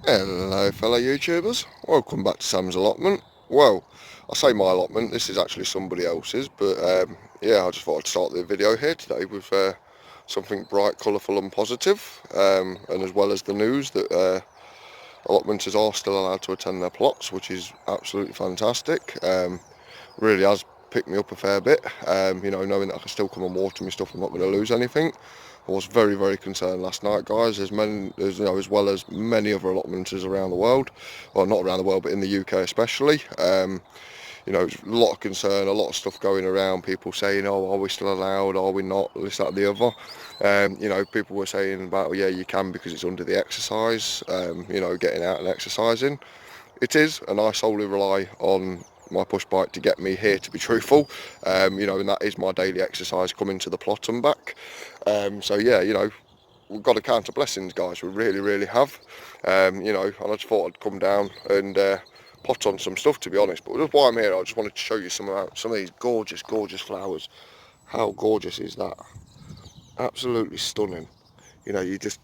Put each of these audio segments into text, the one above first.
Hello fellow YouTubers, welcome back to Sam's Allotment. Well, I say my allotment, this is actually somebody else's, but yeah, I just thought I'd start the video here today with something bright, colourful and positive, and as well as the news that allotmenters are still allowed to attend their plots, which is absolutely fantastic. Really has picked me up a fair bit, knowing that I can still come and water my stuff, I'm not going to lose anything. I was very, very concerned last night, guys, as well as many other allotmenters around the world, well, not around the world, but in the UK especially. It's a lot of concern, a lot of stuff going around, people saying, oh, are we still allowed, are we not, this, that, and the other. People were saying about, yeah, you can because it's under the exercise, getting out and exercising. It is, and I solely rely on my push bike to get me here, to be truthful. And that is my daily exercise coming to the plot and back. So yeah, we've got to count our blessings, guys. We really, really have. And I just thought I'd come down and pot on some stuff, to be honest. But just while I'm here, I just wanted to show you some of these gorgeous, gorgeous flowers. How gorgeous is that? Absolutely stunning. You just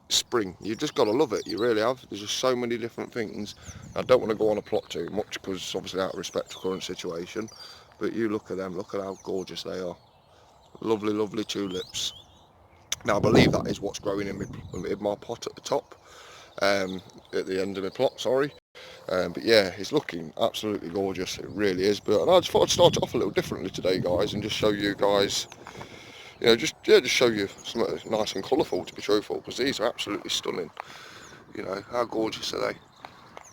spring. You just got to love it. You really have. There's just so many different things. I don't want to go on a plot too much because obviously out of respect to current situation. But you look at them. Look at how gorgeous they are. Lovely, lovely tulips. Now I believe that is what's growing in my pot at the top, at the end of my plot. Sorry. But yeah, it's looking absolutely gorgeous. It really is. And I just thought I'd start it off a little differently today, guys, and just show you guys. Just show you something nice and colourful, to be truthful, because these are absolutely stunning. How gorgeous are they?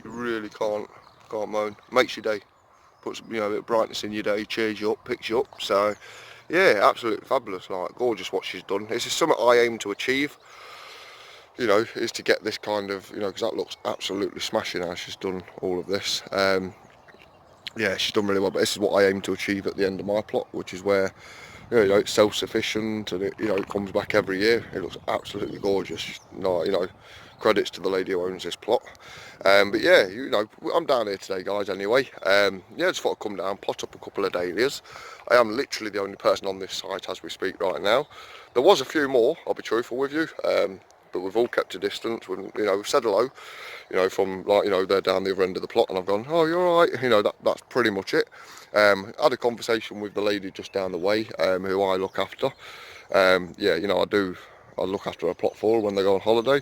You really can't moan. Makes your day. Puts a bit of brightness in your day, cheers you up, picks you up. So yeah, absolutely fabulous. Like gorgeous what she's done. This is something I aim to achieve. Is to get this kind of, because that looks absolutely smashing how she's done all of this. Yeah, she's done really well. But this is what I aim to achieve at the end of my plot, which is where it's self-sufficient and it comes back every year. It looks absolutely gorgeous. Credits to the lady who owns this plot. But yeah, I'm down here today, guys. Anyway, just thought I'd come down, pot up a couple of dahlias. I am literally the only person on this site as we speak right now. There was a few more, I'll be truthful with you, but we've all kept a distance. We've said hello, from they're down the other end of the plot, and I've gone, oh, you're all right. That's pretty much it. I had a conversation with the lady just down the way, who I look after. I look after a plot for her when they go on holiday.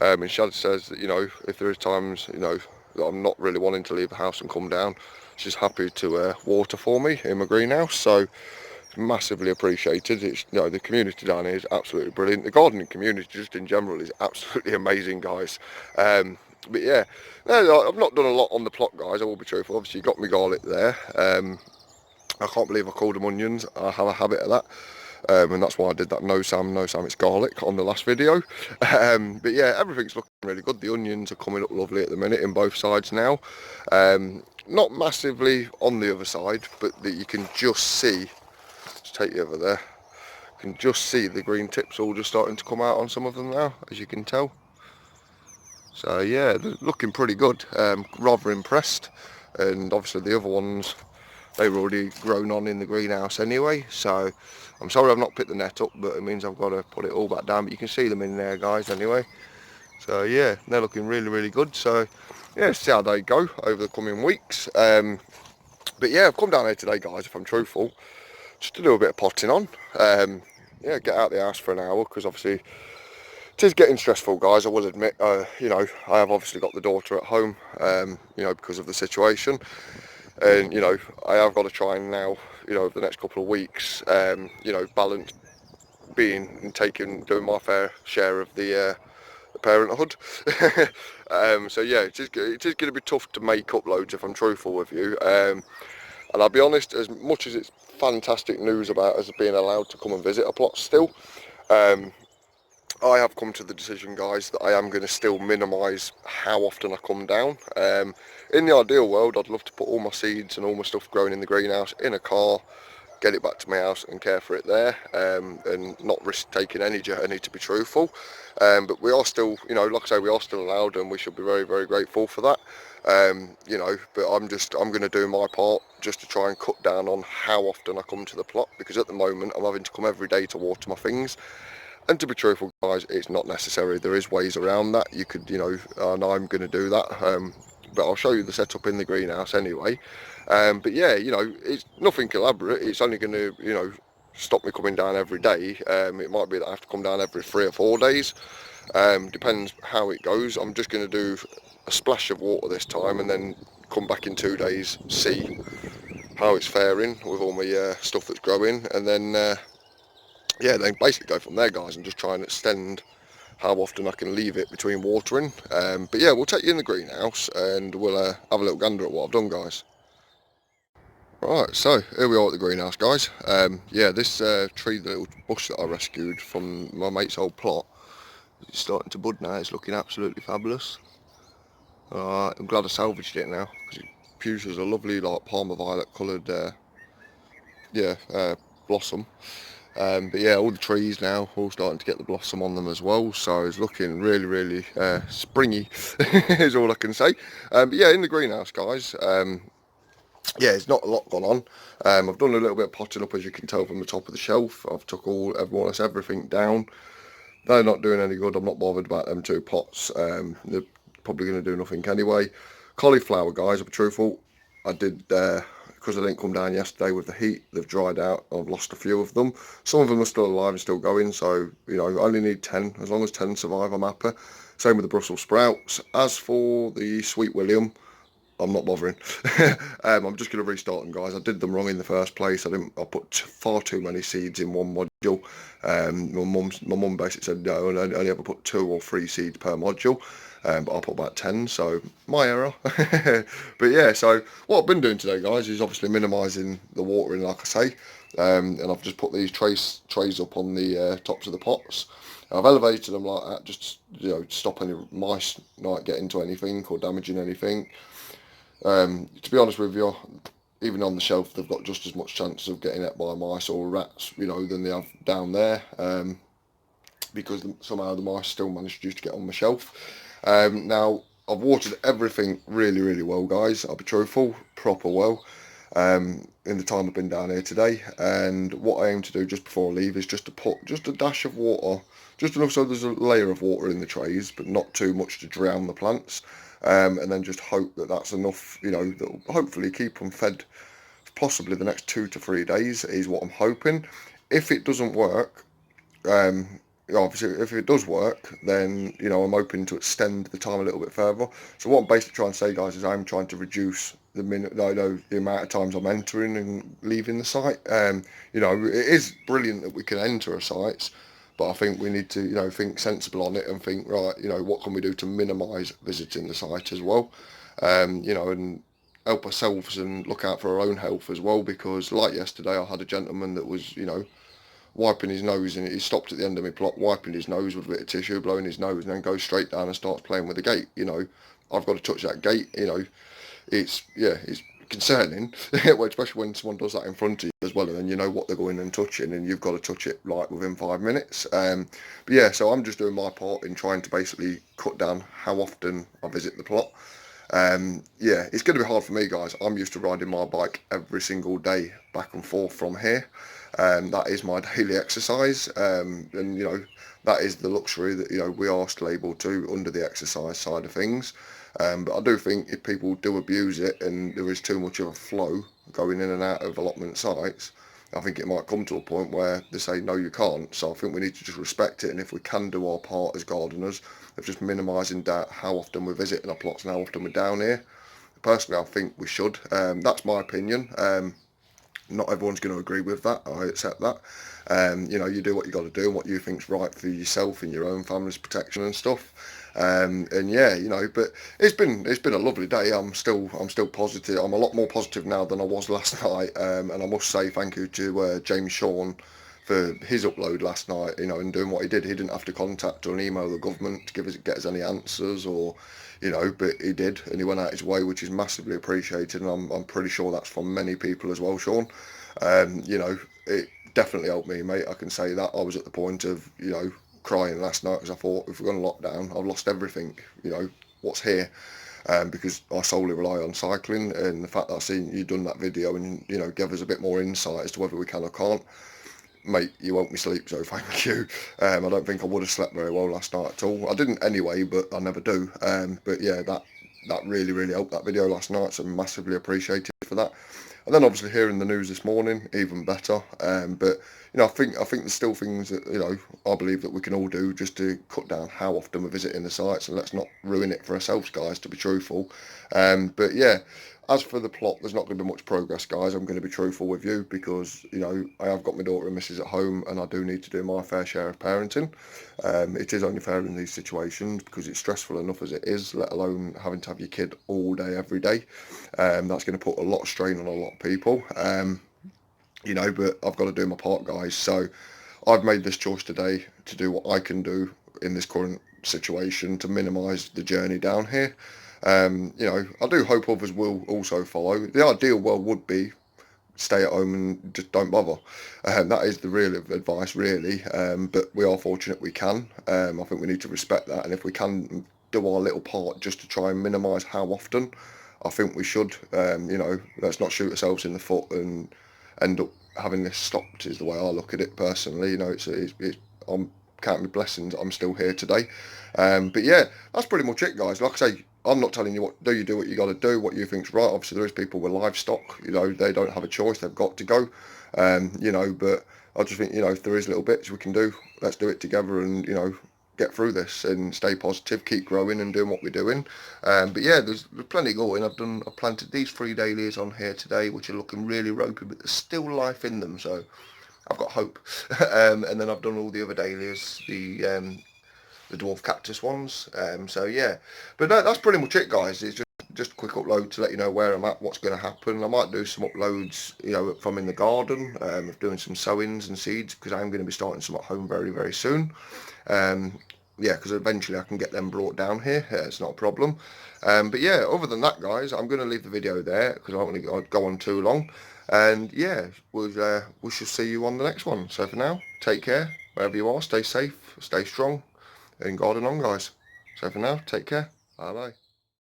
And Shad says that, if there is times, that I'm not really wanting to leave the house and come down, she's happy to water for me in my greenhouse. So it's massively appreciated. It's, the community down here is absolutely brilliant. The gardening community just in general is absolutely amazing, guys. But yeah, no, I've not done a lot on the plot, guys, I will be truthful. Obviously, you got me garlic there. I can't believe I called them onions. I have a habit of that. And that's why I did that no Sam, it's garlic on the last video. But yeah, everything's looking really good. The onions are coming up lovely at the minute in both sides now. Not massively on the other side, but that you can just see, let's take you over there, you can just see the green tips all just starting to come out on some of them now, as you can tell. So yeah, they're looking pretty good. Rather impressed. And obviously the other ones, they were already grown on in the greenhouse anyway, so I'm sorry I've not picked the net up, but it means I've got to put it all back down. But you can see them in there, guys, anyway. So yeah, they're looking really, really good. So yeah, see how they go over the coming weeks. But yeah, I've come down here today, guys, if I'm truthful, just to do a bit of potting on. Get out of the house for an hour, because obviously it is getting stressful, guys, I will admit. I have obviously got the daughter at home, because of the situation. And I have got to try and now, over the next couple of weeks, balance being and doing my fair share of the parenthood. So yeah, it is going to be tough to make uploads, if I'm truthful with you. And I'll be honest, as much as it's fantastic news about us being allowed to come and visit a plot still, I have come to the decision, guys, that I am going to still minimise how often I come down. In the ideal world, I'd love to put all my seeds and all my stuff growing in the greenhouse in a car, get it back to my house and care for it there, and not risk taking any journey, to be truthful. But we are still, like I say, we are still allowed, and we should be very, very grateful for that. But I'm going to do my part just to try and cut down on how often I come to the plot, because at the moment I'm having to come every day to water my things. And to be truthful, guys, it's not necessary. There is ways around that. You could, and I'm going to do that. But I'll show you the setup in the greenhouse anyway. But yeah, it's nothing elaborate. It's only going to, stop me coming down every day. It might be that I have to come down every 3 or 4 days. Depends how it goes. I'm just going to do a splash of water this time and then come back in 2 days, see how it's faring with all my stuff that's growing, and then yeah, then basically go from there, guys, and just try and extend how often I can leave it between watering. But yeah, we'll take you in the greenhouse and we'll have a little gander at what I've done, guys. Right, so here we are at the greenhouse, guys. Yeah, this tree, the little bush that I rescued from my mate's old plot, it's starting to bud now. It's looking absolutely fabulous. I'm glad I salvaged it now because it produces a lovely, like, Palmer violet coloured, blossom. But yeah, all the trees now all starting to get the blossom on them as well, so it's looking really, really springy is all I can say. But yeah, in the greenhouse, guys, yeah, it's not a lot gone on. I've done a little bit of potting up, as you can tell from the top of the shelf. I've took everything down. They're not doing any good. I'm not bothered about them 2 pots. They're probably going to do nothing anyway. Cauliflower, guys, I'll be truthful, I did, because I didn't come down yesterday with the heat, they've dried out. I've lost a few of them. Some of them are still alive and still going, so, I only need 10. As long as 10 survive, I'm happy. Same with the Brussels sprouts. As for the Sweet William, I'm not bothering. I'm just going to restart them, guys. I did them wrong in the first place. I put far too many seeds in one module. My mum basically said no, and I only ever put 2 or 3 seeds per module. But I put about 10, so my error. But yeah, so what I've been doing today, guys, is obviously minimising the watering, like I say. And I've just put these trays up on the tops of the pots. I've elevated them like that, just to stop any mice not getting to anything or damaging anything. To be honest with you, even on the shelf, they've got just as much chance of getting ate by mice or rats, than they have down there, because somehow the mice still manage to get on the shelf. Now, I've watered everything really, really well, guys. I'll be truthful, proper well, in the time I've been down here today. And what I aim to do just before I leave is just to put just a dash of water, just enough so there's a layer of water in the trays, but not too much to drown the plants. And then just hope that that's enough, that'll hopefully keep them fed possibly the next 2 to 3 days is what I'm hoping. If it doesn't work, obviously if it does work, then I'm hoping to extend the time a little bit further. So what I'm basically trying to say, guys, is I'm trying to reduce the amount of times I'm entering and leaving the site. It is brilliant that we can enter a site, but I think we need to think sensible on it and think, right, what can we do to minimise visiting the site as well, and help ourselves and look out for our own health as well, because like yesterday I had a gentleman that was wiping his nose, and he stopped at the end of my plot, wiping his nose with a bit of tissue, blowing his nose, and then goes straight down and starts playing with the gate. I've got to touch that gate. It's concerning, well, especially when someone does that in front of you as well, and then you know what they're going and touching, and you've got to touch it like within 5 minutes. But yeah, so I'm just doing my part in trying to basically cut down how often I visit the plot. Yeah, it's going to be hard for me, guys. I'm used to riding my bike every single day back and forth from here. That is my daily exercise, and that is the luxury that we are still able to under the exercise side of things. But I do think if people do abuse it and there is too much of a flow going in and out of allotment sites, I think it might come to a point where they say no, you can't. So I think we need to just respect it, and if we can do our part as gardeners of just minimising how often we're visiting our plots and how often we're down here, personally I think we should. That's my opinion. Not everyone's going to agree with that. I accept that. You do what you got to do and what you think's right for yourself and your own family's protection and stuff. And yeah, but it's been a lovely day. I'm still positive. I'm a lot more positive now than I was last night. And I must say thank you to James Shawn for his upload last night. And doing what he did. He didn't have to contact or email the government to get us any answers, or but he did, and he went out his way, which is massively appreciated, and I'm pretty sure that's from many people as well, Sean. It definitely helped me, mate. I can say that. I was at the point of crying last night because I thought, if we're going to lockdown, I've lost everything. What's here. Because I solely rely on cycling, and the fact that I've seen you done that video and gave us a bit more insight as to whether we can or can't, mate, you woke me sleep, so thank you. I don't think I would have slept very well last night at all. I didn't anyway, but I never do. But yeah, that really helped, that video last night, so massively appreciated for that. And then obviously hearing the news this morning, even better. But I think there's still things that I believe that we can all do just to cut down how often we're visiting the sites, and let's not ruin it for ourselves, guys. To be truthful, but yeah. As for the plot, there's not going to be much progress, guys. I'm going to be truthful with you because, I have got my daughter and missus at home and I do need to do my fair share of parenting. It is only fair in these situations because it's stressful enough as it is, let alone having to have your kid all day, every day. That's going to put a lot of strain on a lot of people. But I've got to do my part, guys. So I've made this choice today to do what I can do in this current situation to minimise the journey down here. I do hope others will also follow. The ideal world would be stay at home and just don't bother. That is the real advice, really. But we are fortunate we can. I think we need to respect that, and if we can do our little part just to try and minimise how often, I think we should. Let's not shoot ourselves in the foot and end up having this stopped. Is the way I look at it personally. I'm counting my blessings. I'm still here today. But yeah, that's pretty much it, guys. Like I say, I'm not telling you what do. You do what you got to do, what you think's right. Obviously, there is people with livestock. They don't have a choice. They've got to go. But I just think if there is little bits we can do, let's do it together and get through this and stay positive, keep growing and doing what we're doing. But yeah, there's plenty going. I've planted these 3 dahlias on here today, which are looking really ropey, but there's still life in them, so I've got hope. And then I've done all the other dahlias, the dwarf cactus ones. So yeah, but no, that's pretty much it, guys. It's just a quick upload to let you know where I'm at, what's going to happen. I might do some uploads, from in the garden, of doing some sowings and seeds because I'm going to be starting some at home very soon. Yeah, because eventually I can get them brought down here. It's not a problem. But yeah, other than that, guys, I'm going to leave the video there because I don't want to go on too long. And yeah, we shall see you on the next one. So for now, take care wherever you are. Stay safe, stay strong, and garden on, guys. So for now, take care. Bye bye.